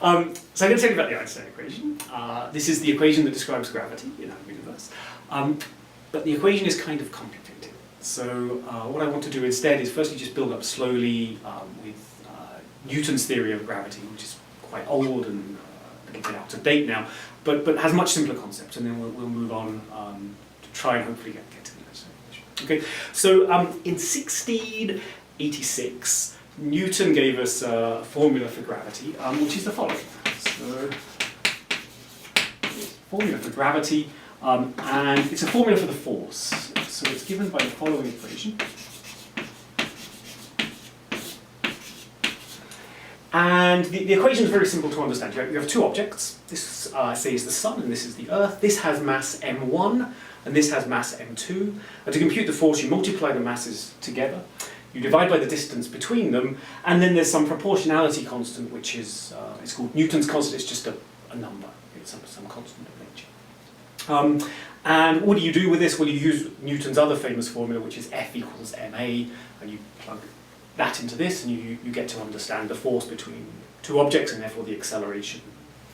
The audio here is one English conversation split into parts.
So I'm going to tell you about the Einstein equation. This is the equation that describes gravity in our universe. But the equation is kind of complicated. So what I want to do instead is firstly just build up slowly with Newton's theory of gravity, which is quite old and a little bit out of date now, but has much simpler concepts, and then we'll move on to try and hopefully get to the Einstein equation. Okay, so in 1686, Newton gave us a formula for gravity, which is the following. So, formula for gravity, and it's a formula for the force. So it's given by the following equation. And the equation is very simple to understand. You have two objects. This, say, is the Sun, and this is the Earth. This has mass m1, and this has mass m2. And to compute the force, you multiply the masses together. You divide by the distance between them, and then there's some proportionality constant, which is it's called Newton's constant. It's just a number. It's some constant of nature. And what do you do with this? Well, you use Newton's other famous formula, which is F equals ma, and you plug that into this, and you get to understand the force between two objects, and therefore the acceleration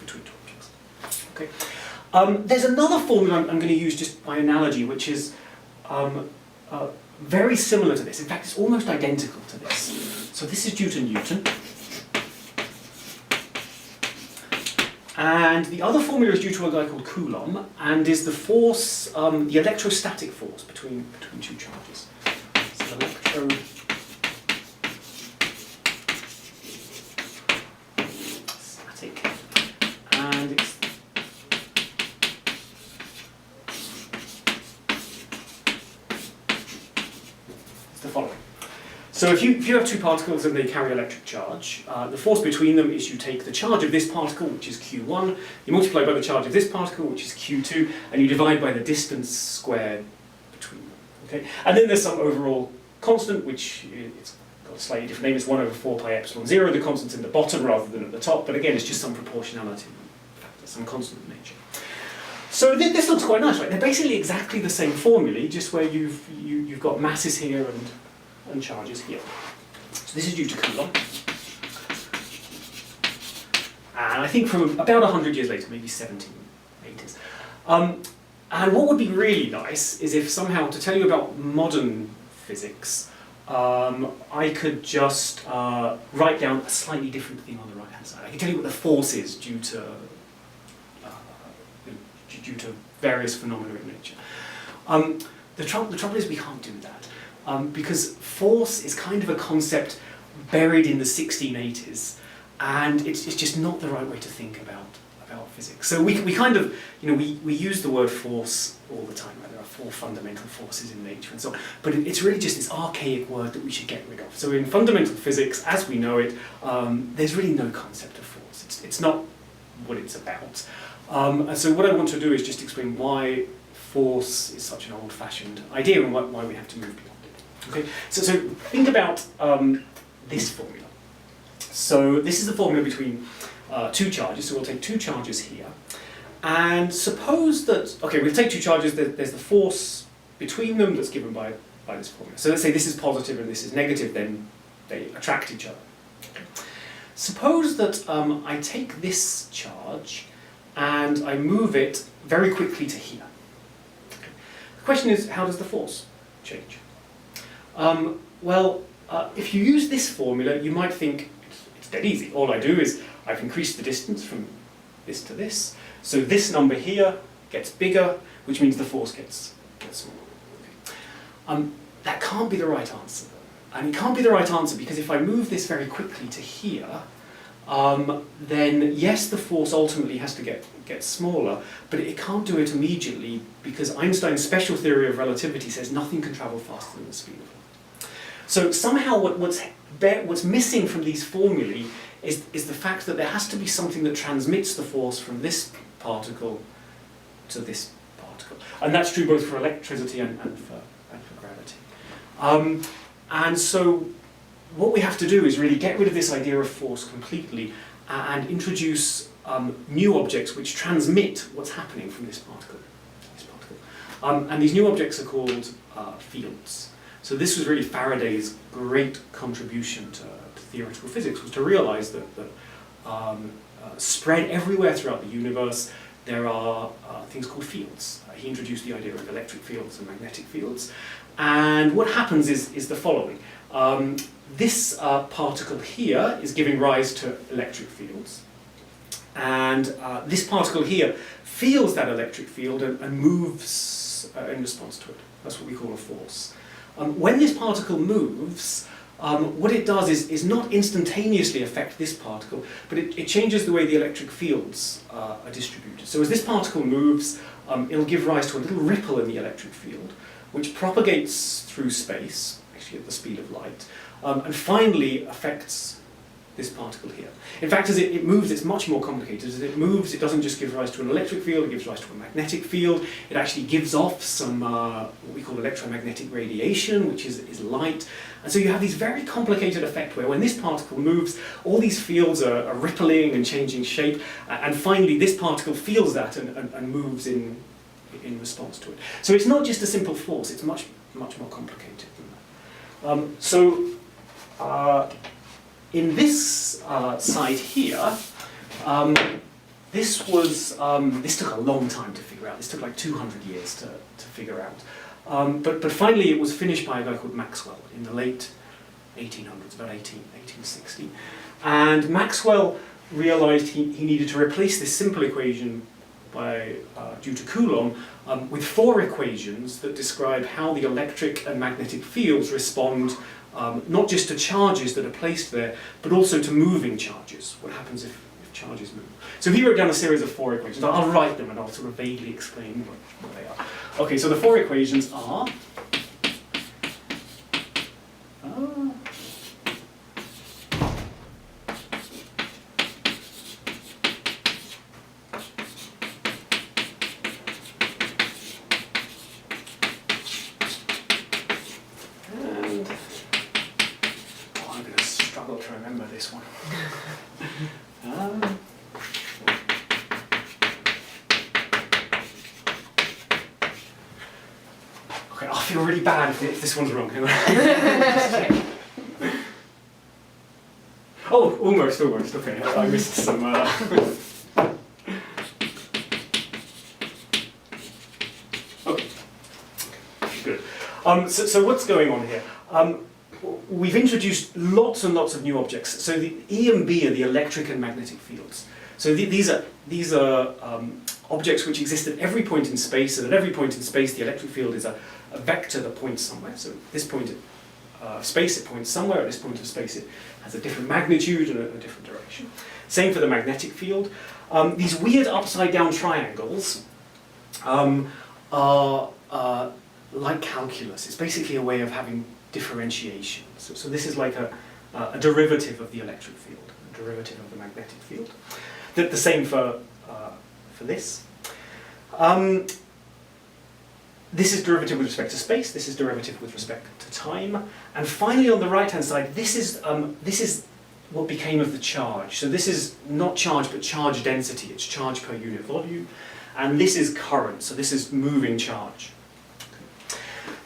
between two objects. Okay. There's another formula I'm going to use just by analogy, which is very similar to this. In fact, it's almost identical to this. So this is due to Newton. And the other formula is due to a guy called Coulomb, and is the force, the electrostatic force between two charges. So electrostatic, and it's the following. So if you have two particles and they carry electric charge, the force between them is you take the charge of this particle, which is q1, you multiply by the charge of this particle, which is q2, and you divide by the distance squared between them. Okay? And then there's some overall constant, which it's got a slightly different name. It's 1 over 4 pi epsilon 0. The constant's in the bottom rather than at the top, but again, it's just some proportionality factor, some constant of nature. So this looks quite nice, right? They're basically exactly the same formulae, just where you've got masses here and charges here. So this is due to Coulomb. And I think from about 100 years later, maybe 1780s. And what would be really nice is if somehow, to tell you about modern physics, I could just write down a slightly different thing on the right-hand side. I can tell you what the force is due to various phenomena in nature. The trouble is we can't do that. Because force is kind of a concept buried in the 1680s, and it's just not the right way to think about physics. So we kind of, we use the word force all the time, right? There are 4 fundamental forces in nature and so on, but it's really just this archaic word that we should get rid of. So in fundamental physics, as we know it, there's really no concept of force. It's not what it's about. And so what I want to do is just explain why force is such an old-fashioned idea and why we have to move beyond. Okay, so think about this formula. So this is the formula between two charges, so we'll take two charges here. And suppose that, okay, we'll take two charges, there's the force between them that's given by this formula. So let's say this is positive and this is negative, then they attract each other. Okay. Suppose that I take this charge and I move it very quickly to here. Okay. The question is, how does the force change? If you use this formula, you might think it's dead easy. All I do is I've increased the distance from this to this, so this number here gets bigger, which means the force gets smaller. Okay. That can't be the right answer, though. And it can't be the right answer because if I move this very quickly to here, then yes, the force ultimately has to get smaller, but it can't do it immediately because Einstein's special theory of relativity says nothing can travel faster than the speed of light. So somehow what's missing from these formulae is the fact that there has to be something that transmits the force from this particle to this particle. And that's true both for electricity and for gravity. And so what we have to do is really get rid of this idea of force completely and introduce new objects which transmit what's happening from this particle. And these new objects are called fields. So this was really Faraday's great contribution to theoretical physics, was to realize that spread everywhere throughout the universe, there are things called fields. He introduced the idea of electric fields and magnetic fields. And what happens is the following. This particle here is giving rise to electric fields. And this particle here feels that electric field and moves in response to it. That's what we call a force. When this particle moves, what it does is not instantaneously affect this particle, but it changes the way the electric fields are distributed. So as this particle moves, it'll give rise to a little ripple in the electric field, which propagates through space, actually at the speed of light, and finally affects this particle here. In fact, as it moves, it's much more complicated. As it moves, it doesn't just give rise to an electric field, it gives rise to a magnetic field. It actually gives off some what we call electromagnetic radiation, which is light. And so you have this very complicated effect where when this particle moves, all these fields are rippling and changing shape, and finally this particle feels that and moves in response to it. So it's not just a simple force, it's much more complicated than that. In this side here, this took a long time to figure out. This took like 200 years to figure out. But finally it was finished by a guy called Maxwell in the late 1800s, about 1860. And Maxwell realized he needed to replace this simple equation due to Coulomb with 4 equations that describe how the electric and magnetic fields respond not just to charges that are placed there, but also to moving charges. What happens if charges move? So he wrote down a series of 4 equations. I'll write them and I'll sort of vaguely explain what they are. Okay, so the 4 equations are... to remember this one. Okay, I feel really bad if this one's wrong. Oh, almost. Okay, I missed some. Okay, good. So what's going on here? We've introduced lots and lots of new objects. So the E and B are the electric and magnetic fields. So these are objects which exist at every point in space, and at every point in space the electric field is a vector that points somewhere. So at this point of space it points somewhere, at this point of space it has a different magnitude and a different direction. Same for the magnetic field. These weird upside down triangles are like calculus. It's basically a way of having differentiation. So this is like a derivative of the electric field, a derivative of the magnetic field. The same for this. This is derivative with respect to space, this is derivative with respect to time. And finally on the right hand side, this is what became of the charge. So this is not charge but charge density, it's charge per unit volume. And this is current, so this is moving charge.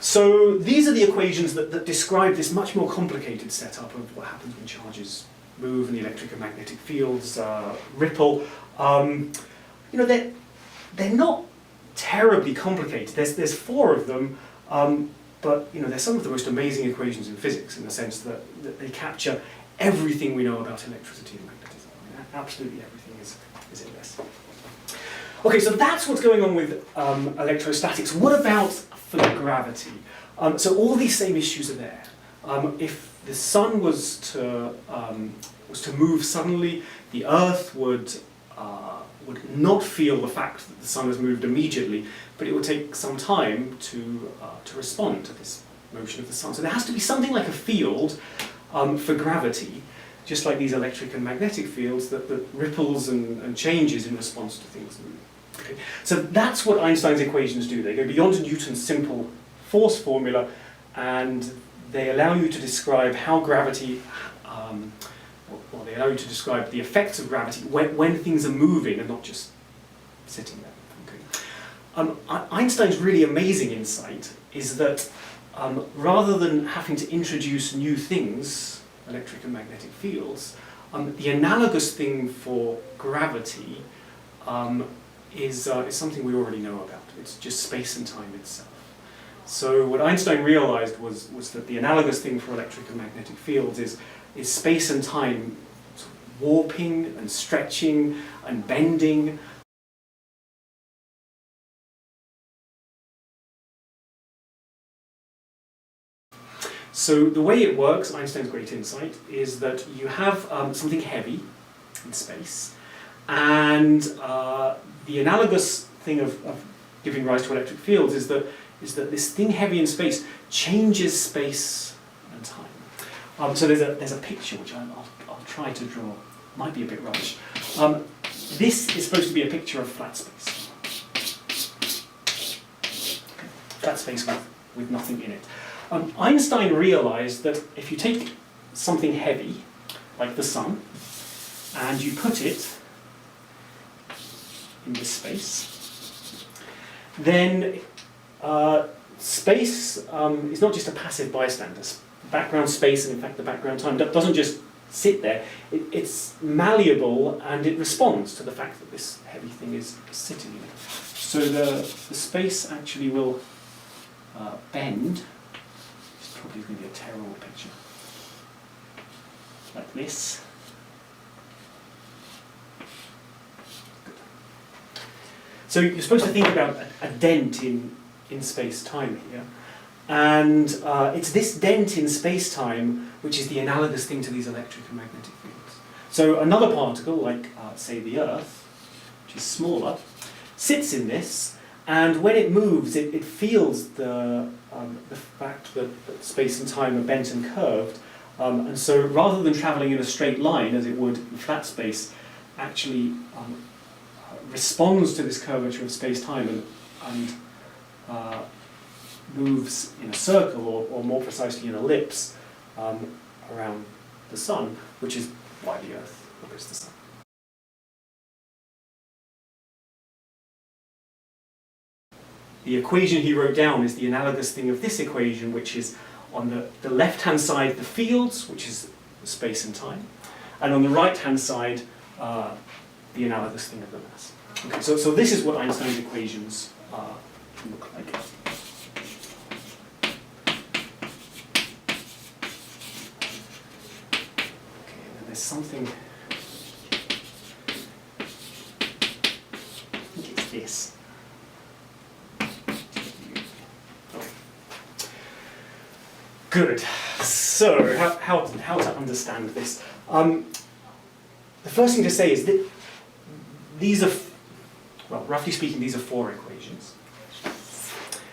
So these are the equations that describe this much more complicated setup of what happens when charges move and the electric and magnetic fields ripple. They're not terribly complicated. There's 4 of them, but they're some of the most amazing equations in physics in the sense that they capture everything we know about electricity and magnetism. I mean, absolutely everything is in this. Okay, so that's what's going on with electrostatics. What about for gravity? So all these same issues are there. If the sun was to move suddenly, the Earth would not feel the fact that the sun has moved immediately, but it would take some time to respond to this motion of the sun. So there has to be something like a field for gravity, just like these electric and magnetic fields, that ripples and changes in response to things moving. Okay. So that's what Einstein's equations do. They go beyond Newton's simple force formula, and they allow you to describe how gravity, they allow you to describe the effects of gravity when things are moving and not just sitting there. Okay. Einstein's really amazing insight is that rather than having to introduce new things, electric and magnetic fields, The analogous thing for gravity is something we already know about. It's just space and time itself. So what Einstein realized was that the analogous thing for electric and magnetic fields is space and time sort of warping and stretching and bending. So the way it works, Einstein's great insight, is that you have something heavy in space, and the analogous thing of giving rise to electric fields is that this thing heavy in space changes space and time. So there's a picture which I'll try to draw. Might be a bit rubbish. This is supposed to be a picture of flat space. Flat space with nothing in it. Einstein realized that if you take something heavy, like the sun, and you put it in this space, then space is not just a passive bystander. Background space, and in fact the background time, doesn't just sit there. It's malleable, and it responds to the fact that this heavy thing is sitting in it. So the space actually will bend. Probably going to be a terrible picture. Like this. Good. So you're supposed to think about a dent in space-time here. And it's this dent in space-time which is the analogous thing to these electric and magnetic fields. So another particle, like say the Earth, which is smaller, sits in this, and when it moves, it feels the fact that space and time are bent and curved, and so rather than travelling in a straight line as it would in flat space, actually responds to this curvature of space-time and moves in a circle, or more precisely an ellipse, around the Sun, which is why the Earth orbits the Sun. The equation he wrote down is the analogous thing of this equation, which is on the left-hand side the fields, which is space and time, and on the right-hand side the analogous thing of the mass. Okay, so this is what Einstein's equations look like. Okay, and there's something, I think it's this. Good. So, how to understand this? The first thing to say is that these are, well, roughly speaking, these are 4 equations.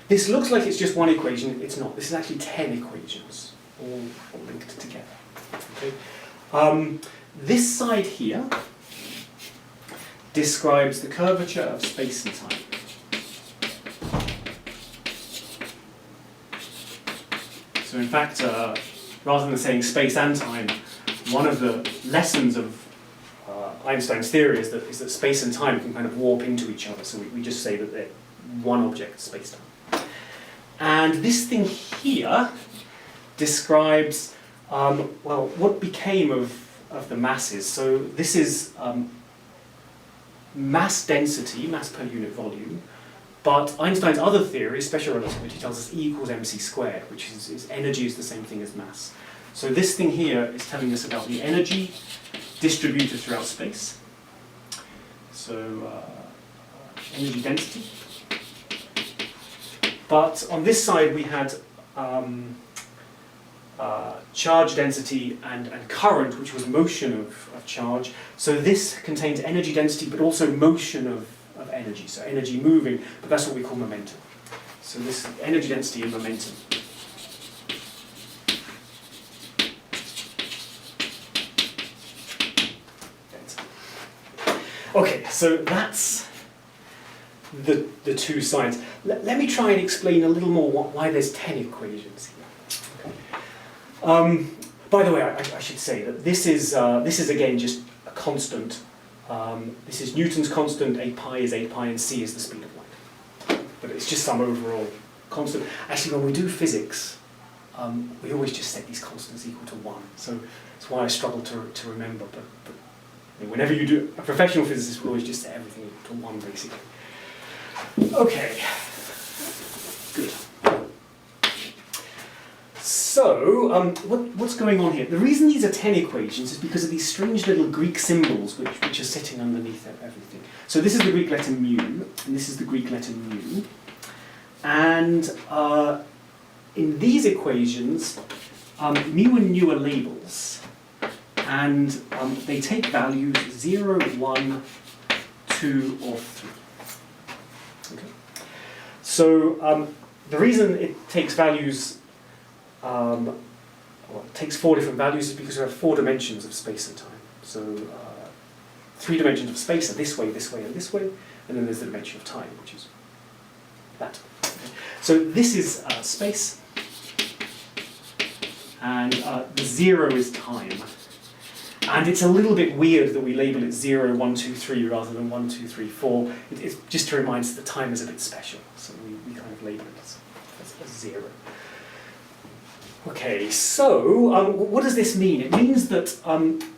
This looks like it's just one equation. It's not. This is actually 10 equations, all linked together. Okay. This side here describes the curvature of space and time. So in fact, rather than saying space and time, one of the lessons of Einstein's theory is that space and time can kind of warp into each other. So we just say that they're one object, space-time. And this thing here describes, well, what became of the masses. So this is mass density, mass per unit volume. But Einstein's other theory, special relativity, tells us E equals mc squared, which is energy is the same thing as mass. So this thing here is telling us about the energy distributed throughout space. So energy density. But on this side we had charge density and current, which was motion of charge. So this contains energy density, but also motion of energy, so energy moving, but that's what we call momentum. So this is energy density and momentum. Okay, so that's the 2 sides. Let me try and explain a little more why there's 10 equations here. Okay. By the way, I should say that this is again just a constant. This is Newton's constant, 8 pi is 8 pi, and c is the speed of light. But it's just some overall constant. Actually, when we do physics, we always just set these constants equal to 1. So that's why I struggle to remember. But whenever you do, a professional physicist will always just set everything equal to 1, basically. Okay, good. So, what's going on here? The reason these are 10 equations is because of these strange little Greek symbols which are sitting underneath everything. So this is the Greek letter mu, and this is the Greek letter nu. And in these equations, mu and nu are labels, and they take values 0, 1, 2, or 3. Okay. So the reason it takes values, well, it takes 4 different values is because we have 4 dimensions of space and time. So 3 dimensions of space are this way, this way, and this way, and then there's the dimension of time, which is that. Okay. So this is space, and the 0 is time. And it's a little bit weird that we label it 0, 1, 2, 3 rather than 1, 2, 3, 4. It's just to remind us that time is a bit special, so we kind of label it as 0. Okay, so what does this mean? It means that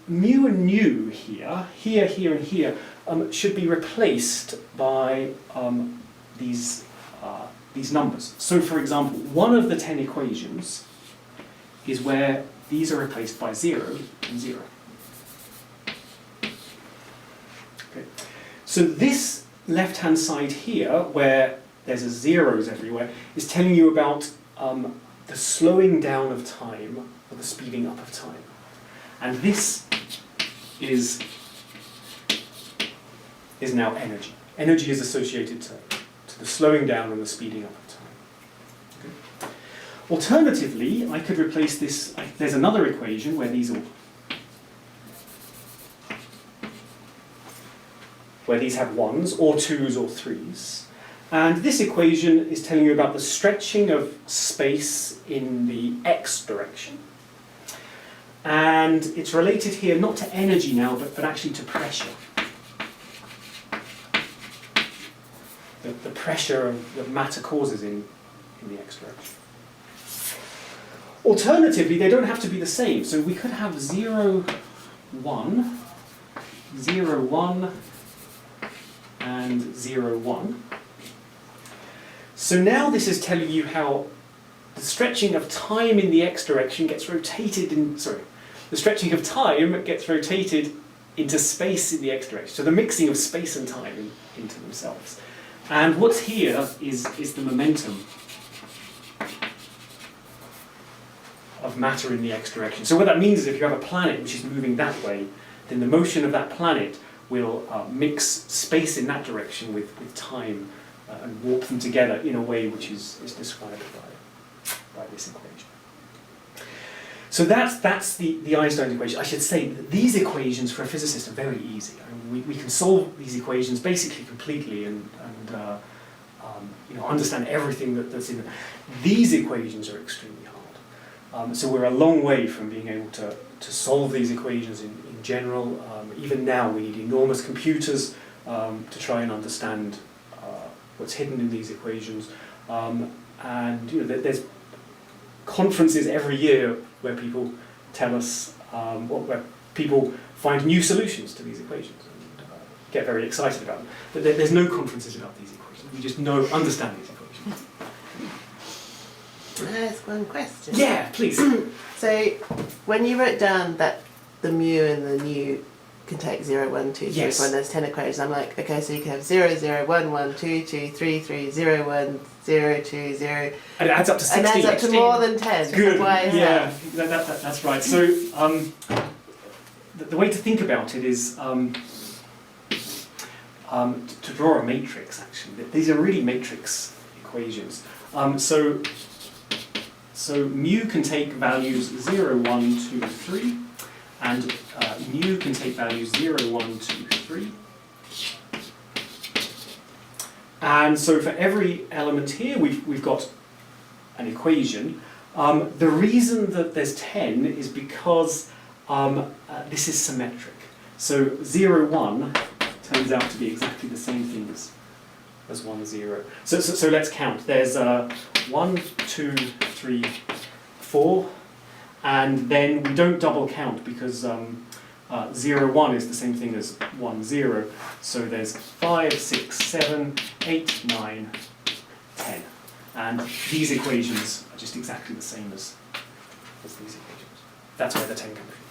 mu and nu here, and here, should be replaced by these numbers. So for example, one of the 10 equations is where these are replaced by 0 and 0. Okay. So this left-hand side here, where there's a zeros everywhere, is telling you about the slowing down of time or the speeding up of time. And this is now energy. Energy is associated to the slowing down and the speeding up of time. Okay. Alternatively, I could replace this, there's another equation where these have 1s or 2s or 3s. And this equation is telling you about the stretching of space in the x direction. And it's related here not to energy now, but actually to pressure. The pressure that matter causes in the x direction. Alternatively, they don't have to be the same. So we could have 0, 1, 0, 1, and 0, 1. So now this is telling you how the stretching of time in the x direction gets rotated the stretching of time gets rotated into space in the x direction. So the mixing of space and time into themselves. And what's here is the momentum of matter in the x direction. So what that means is if you have a planet which is moving that way, then the motion of that planet will mix space in that direction with time and warp them together in a way which is described by this equation. So that's the Einstein equation. I should say that these equations for a physicist are very easy. I mean, we can solve these equations basically completely and understand everything that's in them. These equations are extremely hard. So we're a long way from being able to solve these equations in general. Even now we need enormous computers to try and understand what's hidden in these equations. And there's conferences every year where people tell us, where people find new solutions to these equations and get very excited about them. But there's no conferences about these equations. We just understand these equations. Can I ask one question? Yeah, please. So when you wrote down that the mu and the nu can take 0, 1, 2, 3, Yes. 4, there's 10 equations, I'm like, okay, so you can have 0, 0, 1, 1, 2, 2, 3, 3, 0, 1, 0, 2, 0. And it adds up to 16. And it adds up to more than 10. Good, Why is yeah, that? that's right. So the way to think about it is to draw a matrix, actually. These are really matrix equations. So mu can take values 0, 1, 2, 3, and nu can take values 0, 1, 2, 3. And so for every element here, we've got an equation. The reason that there's 10 is because this is symmetric. So 0, 1 turns out to be exactly the same thing as 1, 0. So let's count. There's 1, 2, 3, 4, and then we don't double count because 0, 1 is the same thing as 1, 0. So there's 5, 6, 7, 8, 9, 10. And these equations are just exactly the same as these equations. That's where the 10 comes from.